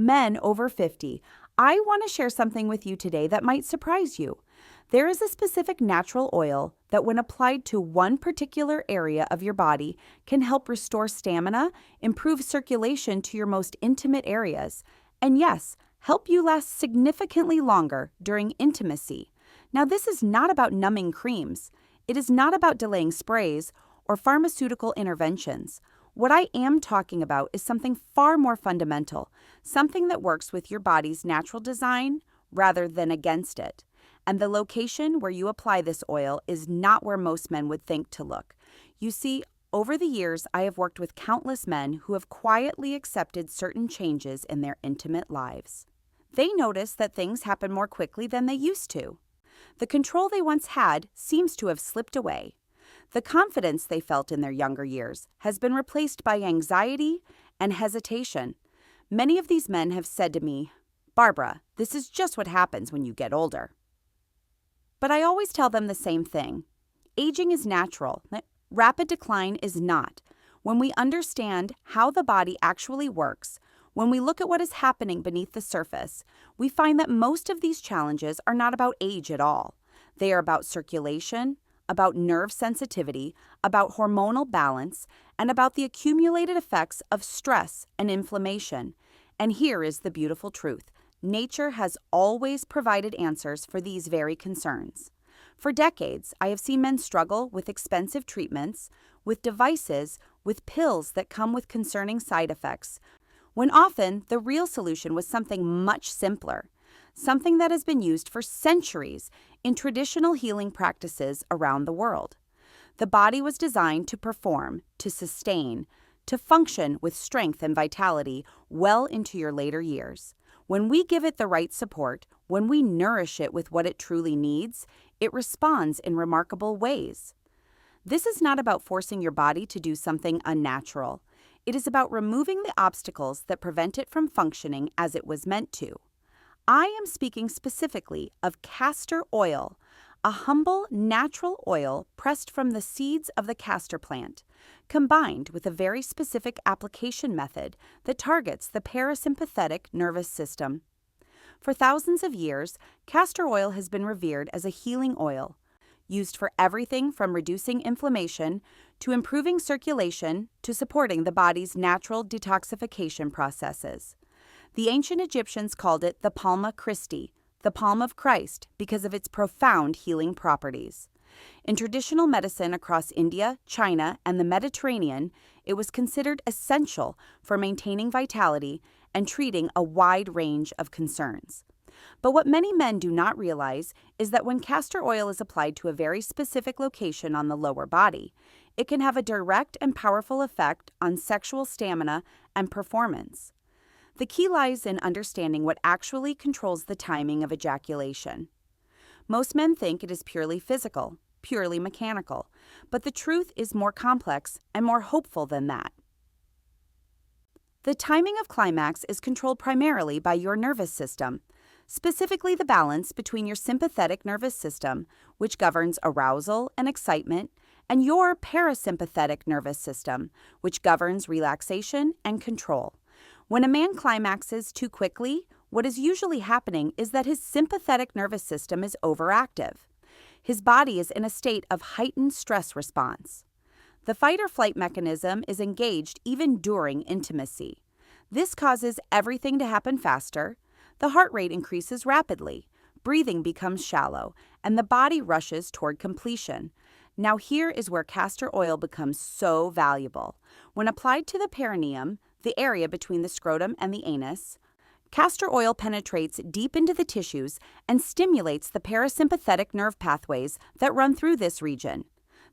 Men over 50, I want to share something with you today that might surprise you. There is a specific natural oil that, when applied to one particular area of your body, can help restore stamina, improve circulation to your most intimate areas, and yes, help you last significantly longer during intimacy. Now, this is not about numbing creams. It is not about delaying sprays or pharmaceutical interventions. What I am talking about is something far more fundamental, something that works with your body's natural design rather than against it. And the location where you apply this oil is not where most men would think to look. You see, over the years, I have worked with countless men who have quietly accepted certain changes in their intimate lives. They notice that things happen more quickly than they used to. The control they once had seems to have slipped away. The confidence they felt in their younger years has been replaced by anxiety and hesitation. Many of these men have said to me, "Barbara, this is just what happens when you get older." But I always tell them the same thing. Aging is natural. Rapid decline is not. When we understand how the body actually works, when we look at what is happening beneath the surface, we find that most of these challenges are not about age at all. They are about circulation, about nerve sensitivity, about hormonal balance, and about the accumulated effects of stress and inflammation. And here is the beautiful truth. Nature has always provided answers for these very concerns. For decades, I have seen men struggle with expensive treatments, with devices, with pills that come with concerning side effects, when often the real solution was something much simpler, something that has been used for centuries in traditional healing practices around the world. The body was designed to perform, to sustain, to function with strength and vitality well into your later years. When we give it the right support, when we nourish it with what it truly needs, it responds in remarkable ways. This is not about forcing your body to do something unnatural. It is about removing the obstacles that prevent it from functioning as it was meant to. I am speaking specifically of castor oil, a humble, natural oil pressed from the seeds of the castor plant, combined with a very specific application method that targets the parasympathetic nervous system. For thousands of years, castor oil has been revered as a healing oil, used for everything from reducing inflammation to improving circulation to supporting the body's natural detoxification processes. The ancient Egyptians called it the Palma Christi, the palm of Christ, because of its profound healing properties. In traditional medicine across India, China, and the Mediterranean, it was considered essential for maintaining vitality and treating a wide range of concerns. But what many men do not realize is that when castor oil is applied to a very specific location on the lower body, it can have a direct and powerful effect on sexual stamina and performance. The key lies in understanding what actually controls the timing of ejaculation. Most men think it is purely physical, purely mechanical, but the truth is more complex and more hopeful than that. The timing of climax is controlled primarily by your nervous system, specifically the balance between your sympathetic nervous system, which governs arousal and excitement, and your parasympathetic nervous system, which governs relaxation and control. When a man climaxes too quickly, what is usually happening is that his sympathetic nervous system is overactive. His body is in a state of heightened stress response. The fight-or-flight mechanism is engaged even during intimacy. This causes everything to happen faster. The heart rate increases rapidly, breathing becomes shallow, and the body rushes toward completion. Now here is where castor oil becomes so valuable. When applied to the perineum, the area between the scrotum and the anus, castor oil penetrates deep into the tissues and stimulates the parasympathetic nerve pathways that run through this region.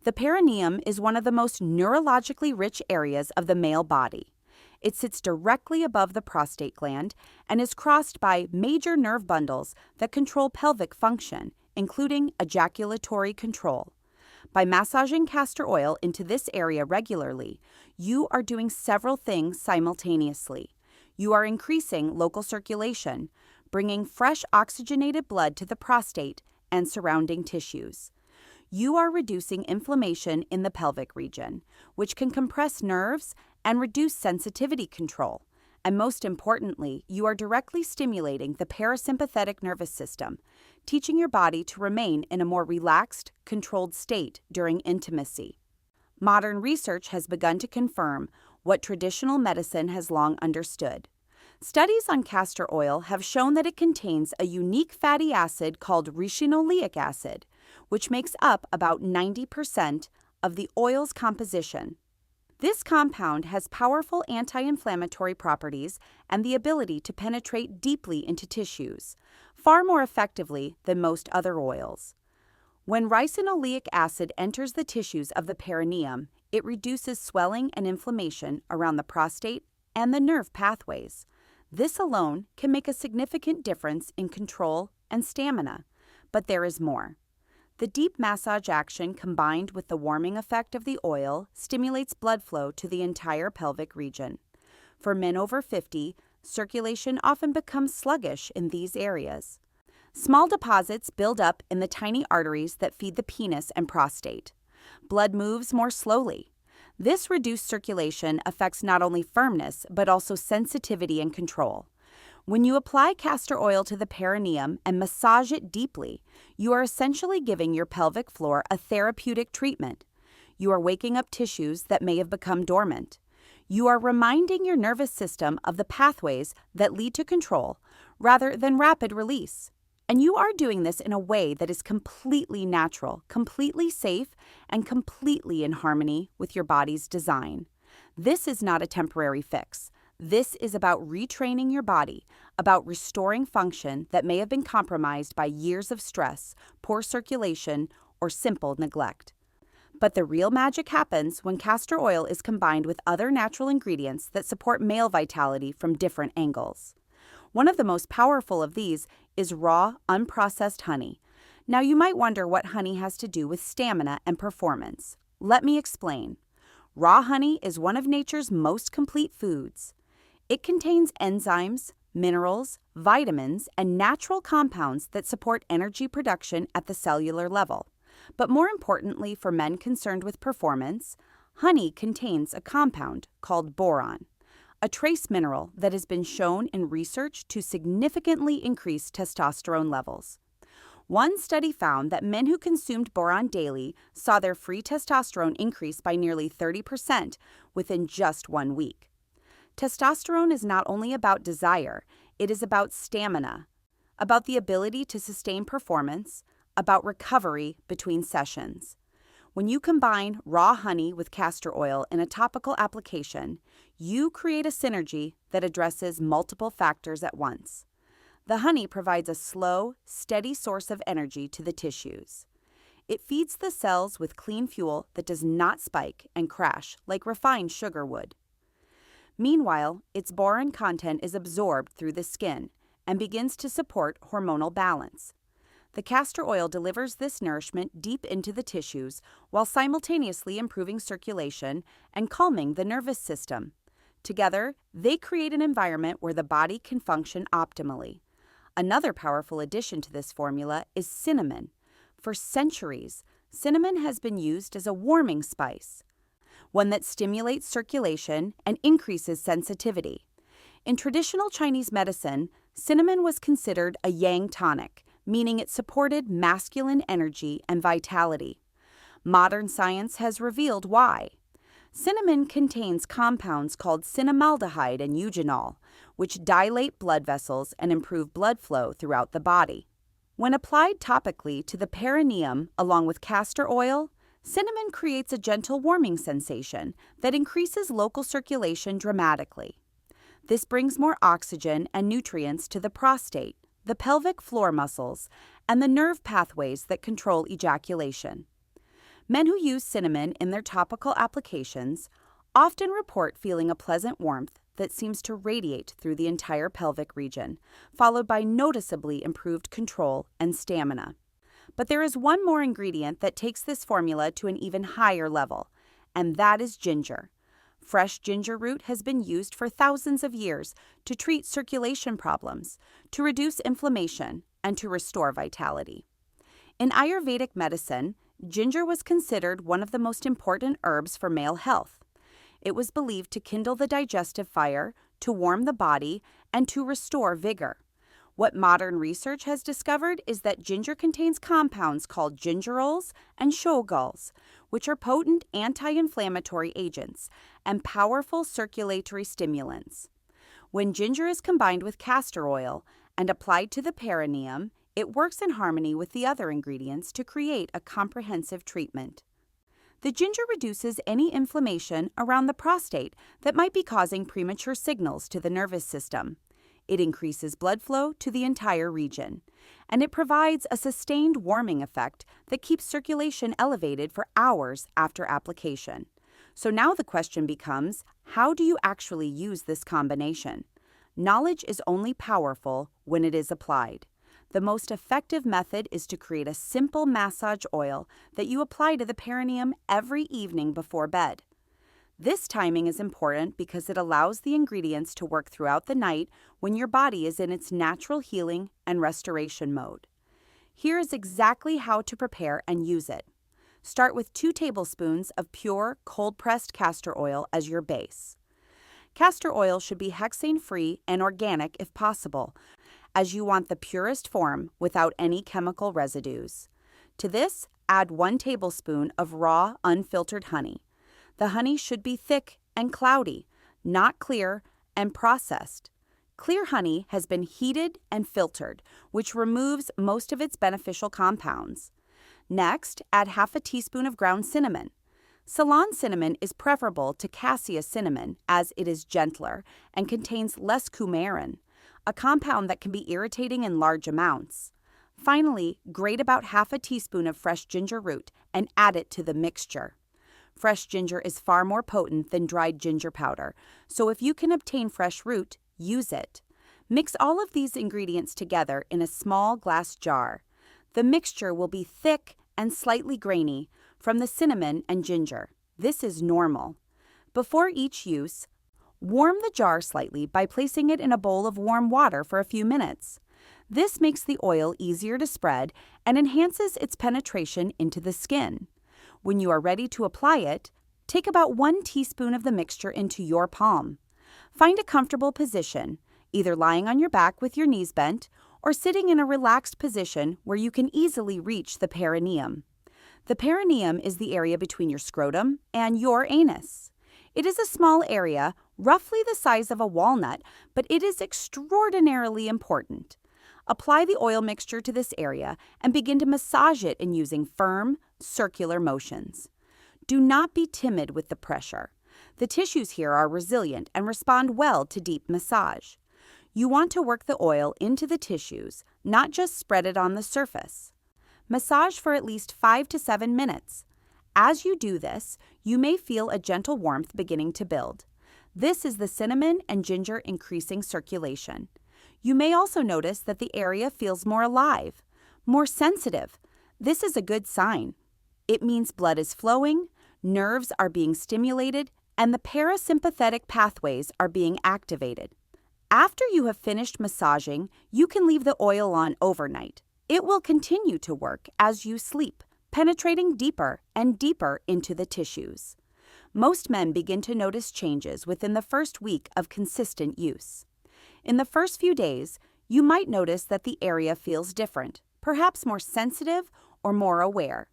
The perineum is one of the most neurologically rich areas of the male body. It sits directly above the prostate gland and is crossed by major nerve bundles that control pelvic function, including ejaculatory control. By massaging castor oil into this area regularly, you are doing several things simultaneously. You are increasing local circulation, bringing fresh oxygenated blood to the prostate and surrounding tissues. You are reducing inflammation in the pelvic region, which can compress nerves and reduce sensitivity control. And most importantly, you are directly stimulating the parasympathetic nervous system, teaching your body to remain in a more relaxed, controlled state during intimacy. Modern research has begun to confirm what traditional medicine has long understood. Studies on castor oil have shown that it contains a unique fatty acid called ricinoleic acid, which makes up about 90% of the oil's composition. This compound has powerful anti-inflammatory properties and the ability to penetrate deeply into tissues, far more effectively than most other oils. When ricinoleic acid enters the tissues of the perineum, it reduces swelling and inflammation around the prostate and the nerve pathways. This alone can make a significant difference in control and stamina, but there is more. The deep massage action combined with the warming effect of the oil stimulates blood flow to the entire pelvic region. For men over 50, circulation often becomes sluggish in these areas. Small deposits build up in the tiny arteries that feed the penis and prostate. Blood moves more slowly. This reduced circulation affects not only firmness, but also sensitivity and control. When you apply castor oil to the perineum and massage it deeply, you are essentially giving your pelvic floor a therapeutic treatment. You are waking up tissues that may have become dormant. You are reminding your nervous system of the pathways that lead to control rather than rapid release. And you are doing this in a way that is completely natural, completely safe, and completely in harmony with your body's design. This is not a temporary fix. This is about retraining your body, about restoring function that may have been compromised by years of stress, poor circulation, or simple neglect. But the real magic happens when castor oil is combined with other natural ingredients that support male vitality from different angles. One of the most powerful of these is raw, unprocessed honey. Now you might wonder what honey has to do with stamina and performance. Let me explain. Raw honey is one of nature's most complete foods. It contains enzymes, minerals, vitamins, and natural compounds that support energy production at the cellular level. But more importantly for men concerned with performance, honey contains a compound called boron, a trace mineral that has been shown in research to significantly increase testosterone levels. One study found that men who consumed boron daily saw their free testosterone increase by nearly 30% within just 1 week. Testosterone is not only about desire, it is about stamina, about the ability to sustain performance, about recovery between sessions. When you combine raw honey with castor oil in a topical application, you create a synergy that addresses multiple factors at once. The honey provides a slow, steady source of energy to the tissues. It feeds the cells with clean fuel that does not spike and crash like refined sugar would. Meanwhile, its boron content is absorbed through the skin and begins to support hormonal balance. The castor oil delivers this nourishment deep into the tissues while simultaneously improving circulation and calming the nervous system. Together, they create an environment where the body can function optimally. Another powerful addition to this formula is cinnamon. For centuries, cinnamon has been used as a warming spice, one that stimulates circulation and increases sensitivity. In traditional Chinese medicine, cinnamon was considered a yang tonic, meaning it supported masculine energy and vitality. Modern science has revealed why. Cinnamon contains compounds called cinnamaldehyde and eugenol, which dilate blood vessels and improve blood flow throughout the body. When applied topically to the perineum along with castor oil, cinnamon creates a gentle warming sensation that increases local circulation dramatically. This brings more oxygen and nutrients to the prostate, the pelvic floor muscles, and the nerve pathways that control ejaculation. Men who use cinnamon in their topical applications often report feeling a pleasant warmth that seems to radiate through the entire pelvic region, followed by noticeably improved control and stamina. But there is one more ingredient that takes this formula to an even higher level, and that is ginger. Fresh ginger root has been used for thousands of years to treat circulation problems, to reduce inflammation, and to restore vitality. In Ayurvedic medicine, ginger was considered one of the most important herbs for male health. It was believed to kindle the digestive fire, to warm the body, and to restore vigor. What modern research has discovered is that ginger contains compounds called gingerols and shogals, which are potent anti-inflammatory agents and powerful circulatory stimulants. When ginger is combined with castor oil and applied to the perineum, it works in harmony with the other ingredients to create a comprehensive treatment. The ginger reduces any inflammation around the prostate that might be causing premature signals to the nervous system. It increases blood flow to the entire region, and it provides a sustained warming effect that keeps circulation elevated for hours after application. So now the question becomes, how do you actually use this combination? Knowledge is only powerful when it is applied. The most effective method is to create a simple massage oil that you apply to the perineum every evening before bed. This timing is important because it allows the ingredients to work throughout the night when your body is in its natural healing and restoration mode. Here is exactly how to prepare and use it. Start with 2 tablespoons of pure, cold-pressed castor oil as your base. Castor oil should be hexane-free and organic if possible, as you want the purest form without any chemical residues. To this, add 1 tablespoon of raw, unfiltered honey. The honey should be thick and cloudy, not clear and processed. Clear honey has been heated and filtered, which removes most of its beneficial compounds. Next, add half a teaspoon of ground cinnamon. Ceylon cinnamon is preferable to cassia cinnamon as it is gentler and contains less coumarin, a compound that can be irritating in large amounts. Finally, grate about half a teaspoon of fresh ginger root and add it to the mixture. Fresh ginger is far more potent than dried ginger powder, so if you can obtain fresh root, use it. Mix all of these ingredients together in a small glass jar. The mixture will be thick and slightly grainy from the cinnamon and ginger. This is normal. Before each use, warm the jar slightly by placing it in a bowl of warm water for a few minutes. This makes the oil easier to spread and enhances its penetration into the skin. When you are ready to apply it, take about 1 teaspoon of the mixture into your palm. Find a comfortable position, either lying on your back with your knees bent or sitting in a relaxed position where you can easily reach the perineum. The perineum is the area between your scrotum and your anus. It is a small area, roughly the size of a walnut, but it is extraordinarily important. Apply the oil mixture to this area and begin to massage it in using firm, circular motions. Do not be timid with the pressure. The tissues here are resilient and respond well to deep massage. You want to work the oil into the tissues, not just spread it on the surface. Massage for at least 5 to 7 minutes. As you do this, you may feel a gentle warmth beginning to build. This is the cinnamon and ginger increasing circulation. You may also notice that the area feels more alive, more sensitive. This is a good sign. It means blood is flowing, nerves are being stimulated, and the parasympathetic pathways are being activated. After you have finished massaging, you can leave the oil on overnight. It will continue to work as you sleep, penetrating deeper and deeper into the tissues. Most men begin to notice changes within the first week of consistent use. In the first few days, you might notice that the area feels different, perhaps more sensitive or more aware.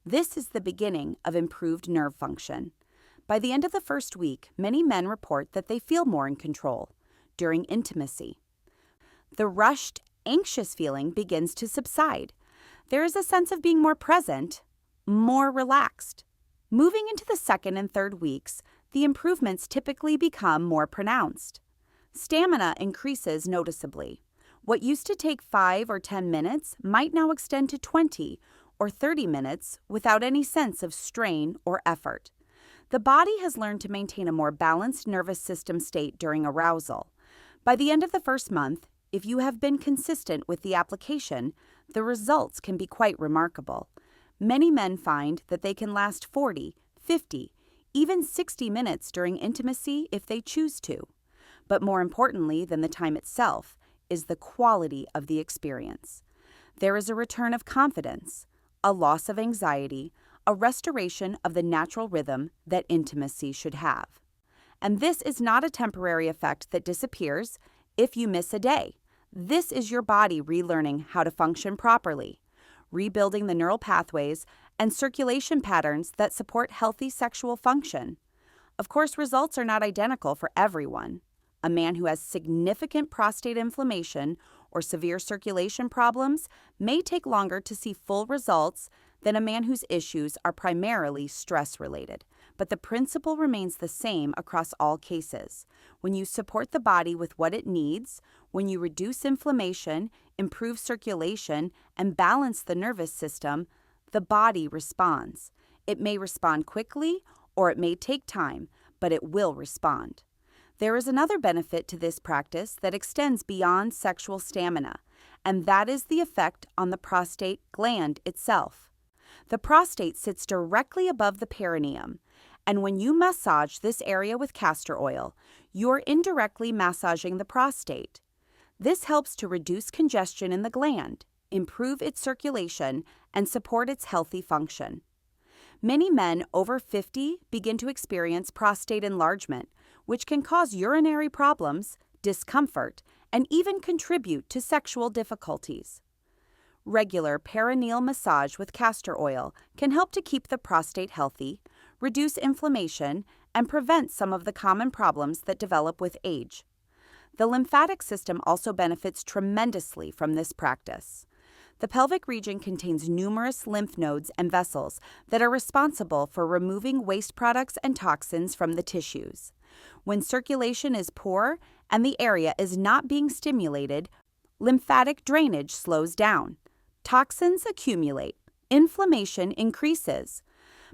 This is the beginning of improved nerve function. By the end of the first week, many men report that they feel more in control during intimacy. The rushed, anxious feeling begins to subside. There is a sense of being more present, more relaxed. Moving into the second and third weeks, the improvements typically become more pronounced. Stamina increases noticeably. What used to take 5 or 10 minutes might now extend to 20 or 30 minutes without any sense of strain or effort. The body has learned to maintain a more balanced nervous system state during arousal. By the end of the first month, if you have been consistent with the application, the results can be quite remarkable. Many men find that they can last 40, 50, even 60 minutes during intimacy if they choose to. But more importantly than the time itself is the quality of the experience. There is a return of confidence, a loss of anxiety, a restoration of the natural rhythm that intimacy should have. And this is not a temporary effect that disappears if you miss a day. This is your body relearning how to function properly, rebuilding the neural pathways and circulation patterns that support healthy sexual function. Of course, results are not identical for everyone. A man who has significant prostate inflammation or severe circulation problems may take longer to see full results than a man whose issues are primarily stress-related. But the principle remains the same across all cases. When you support the body with what it needs, when you reduce inflammation, improve circulation, and balance the nervous system, the body responds. It may respond quickly or it may take time, but it will respond. There is another benefit to this practice that extends beyond sexual stamina, and that is the effect on the prostate gland itself. The prostate sits directly above the perineum, and when you massage this area with castor oil, you're indirectly massaging the prostate. This helps to reduce congestion in the gland, improve its circulation, and support its healthy function. Many men over 50 begin to experience prostate enlargement, which can cause urinary problems, discomfort, and even contribute to sexual difficulties. Regular perineal massage with castor oil can help to keep the prostate healthy, reduce inflammation, and prevent some of the common problems that develop with age. The lymphatic system also benefits tremendously from this practice. The pelvic region contains numerous lymph nodes and vessels that are responsible for removing waste products and toxins from the tissues. When circulation is poor and the area is not being stimulated, lymphatic drainage slows down. Toxins accumulate. Inflammation increases.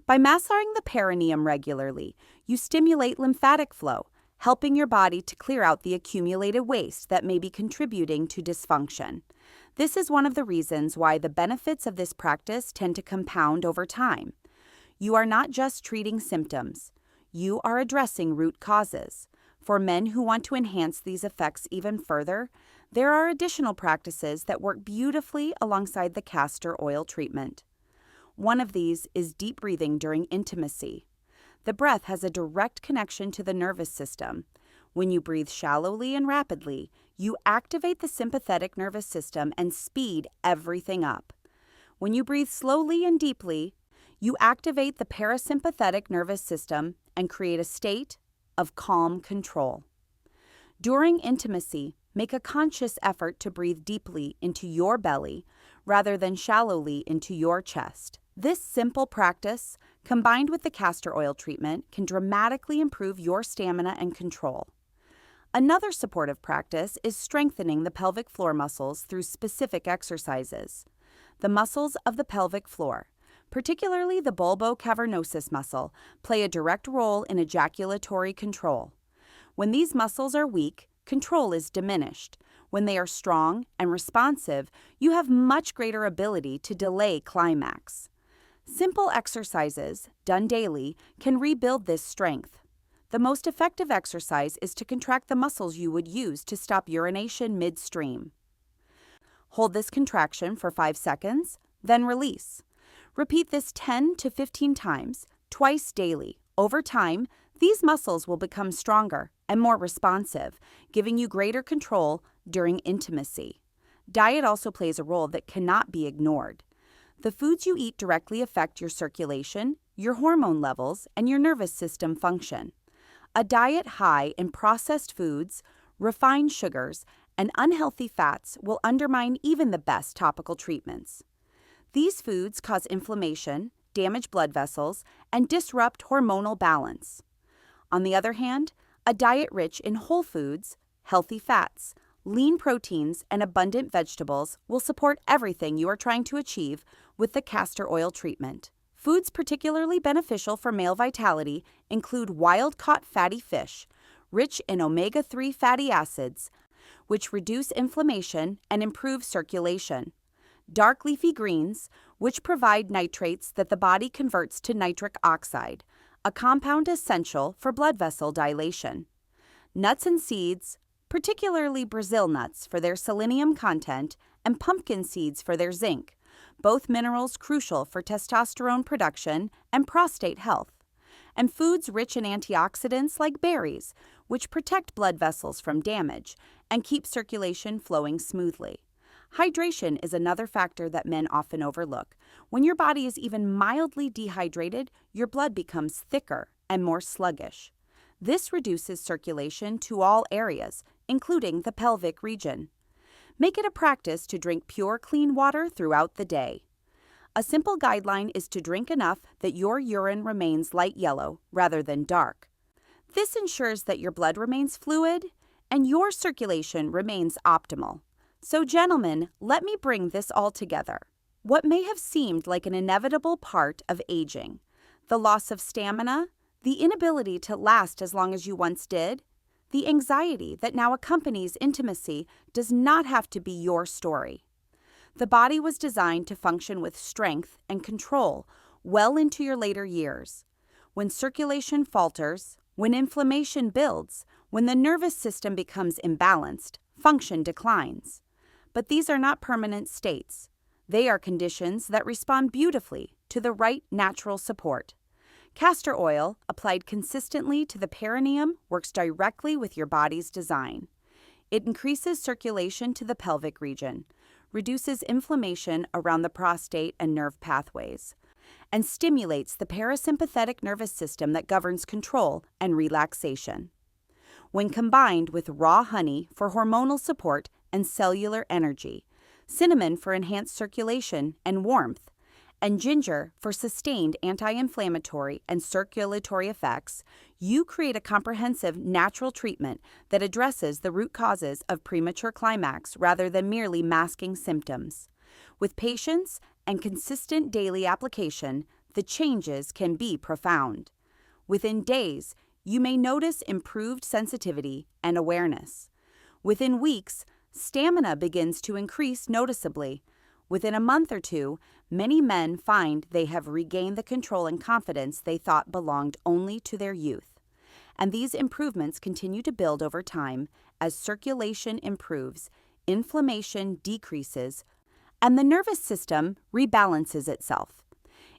By massaging the perineum regularly, you stimulate lymphatic flow, helping your body to clear out the accumulated waste that may be contributing to dysfunction. This is one of the reasons why the benefits of this practice tend to compound over time. You are not just treating symptoms. You are addressing root causes. For men who want to enhance these effects even further, there are additional practices that work beautifully alongside the castor oil treatment. One of these is deep breathing during intimacy. The breath has a direct connection to the nervous system. When you breathe shallowly and rapidly, you activate the sympathetic nervous system and speed everything up. When you breathe slowly and deeply, you activate the parasympathetic nervous system and create a state of calm control. During intimacy, make a conscious effort to breathe deeply into your belly rather than shallowly into your chest. This simple practice, combined with the castor oil treatment, can dramatically improve your stamina and control. Another supportive practice is strengthening the pelvic floor muscles through specific exercises. The muscles of the pelvic floor, particularly the bulbocavernosus muscle, play a direct role in ejaculatory control. When these muscles are weak, control is diminished. When they are strong and responsive, you have much greater ability to delay climax. Simple exercises, done daily, can rebuild this strength. The most effective exercise is to contract the muscles you would use to stop urination midstream. Hold this contraction for 5 seconds, then release. Repeat this 10 to 15 times, twice daily. Over time, these muscles will become stronger and more responsive, giving you greater control during intimacy. Diet also plays a role that cannot be ignored. The foods you eat directly affect your circulation, your hormone levels, and your nervous system function. A diet high in processed foods, refined sugars, and unhealthy fats will undermine even the best topical treatments. These foods cause inflammation, damage blood vessels, and disrupt hormonal balance. On the other hand, a diet rich in whole foods, healthy fats, lean proteins, and abundant vegetables will support everything you are trying to achieve with the castor oil treatment. Foods particularly beneficial for male vitality include wild-caught fatty fish, rich in omega-3 fatty acids, which reduce inflammation and improve circulation. Dark leafy greens, which provide nitrates that the body converts to nitric oxide, a compound essential for blood vessel dilation. Nuts and seeds, particularly Brazil nuts for their selenium content and pumpkin seeds for their zinc, both minerals crucial for testosterone production and prostate health. and foods rich in antioxidants like berries, which protect blood vessels from damage and keep circulation flowing smoothly. Hydration is another factor that men often overlook. When your body is even mildly dehydrated, your blood becomes thicker and more sluggish. This reduces circulation to all areas, including the pelvic region. Make it a practice to drink pure, clean water throughout the day. A simple guideline is to drink enough that your urine remains light yellow rather than dark. This ensures that your blood remains fluid and your circulation remains optimal. So, gentlemen, let me bring this all together. What may have seemed like an inevitable part of aging, the loss of stamina, the inability to last as long as you once did, the anxiety that now accompanies intimacy does not have to be your story. The body was designed to function with strength and control well into your later years. When circulation falters, when inflammation builds, when the nervous system becomes imbalanced, function declines. But these are not permanent states. They are conditions that respond beautifully to the right natural support. Castor oil, applied consistently to the perineum, works directly with your body's design. It increases circulation to the pelvic region, reduces inflammation around the prostate and nerve pathways, and stimulates the parasympathetic nervous system that governs control and relaxation. When combined with raw honey for hormonal support and cellular energy, cinnamon for enhanced circulation and warmth, and ginger for sustained anti-inflammatory and circulatory effects, you create a comprehensive natural treatment that addresses the root causes of premature climax rather than merely masking symptoms. With patience and consistent daily application, the changes can be profound. Within days, you may notice improved sensitivity and awareness. Within weeks, stamina begins to increase noticeably. Within a month or two, many men find they have regained the control and confidence they thought belonged only to their youth. And these improvements continue to build over time as circulation improves, inflammation decreases, and the nervous system rebalances itself.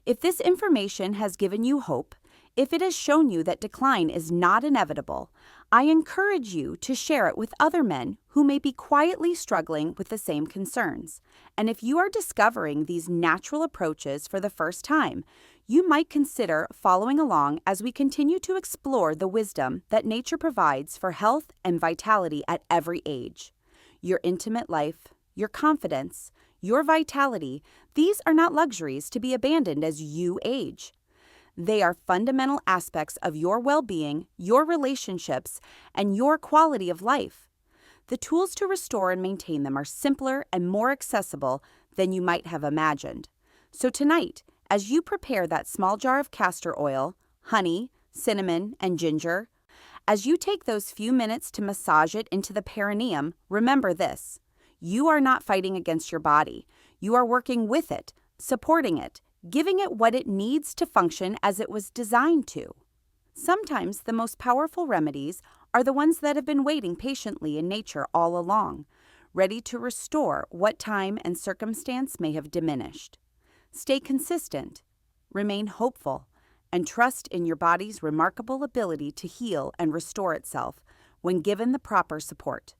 If this information has given you hope, if it has shown you that decline is not inevitable, I encourage you to share it with other men who may be quietly struggling with the same concerns. And if you are discovering these natural approaches for the first time, you might consider following along as we continue to explore the wisdom that nature provides for health and vitality at every age. Your intimate life, your confidence, your vitality, these are not luxuries to be abandoned as you age. They are fundamental aspects of your well-being, your relationships, and your quality of life. The tools to restore and maintain them are simpler and more accessible than you might have imagined. So tonight, as you prepare that small jar of castor oil, honey, cinnamon, and ginger, as you take those few minutes to massage it into the perineum, remember this: you are not fighting against your body. You are working with it, supporting it, giving it what it needs to function as it was designed to. Sometimes the most powerful remedies are the ones that have been waiting patiently in nature all along, ready to restore what time and circumstance may have diminished. Stay consistent, remain hopeful, and trust in your body's remarkable ability to heal and restore itself when given the proper support.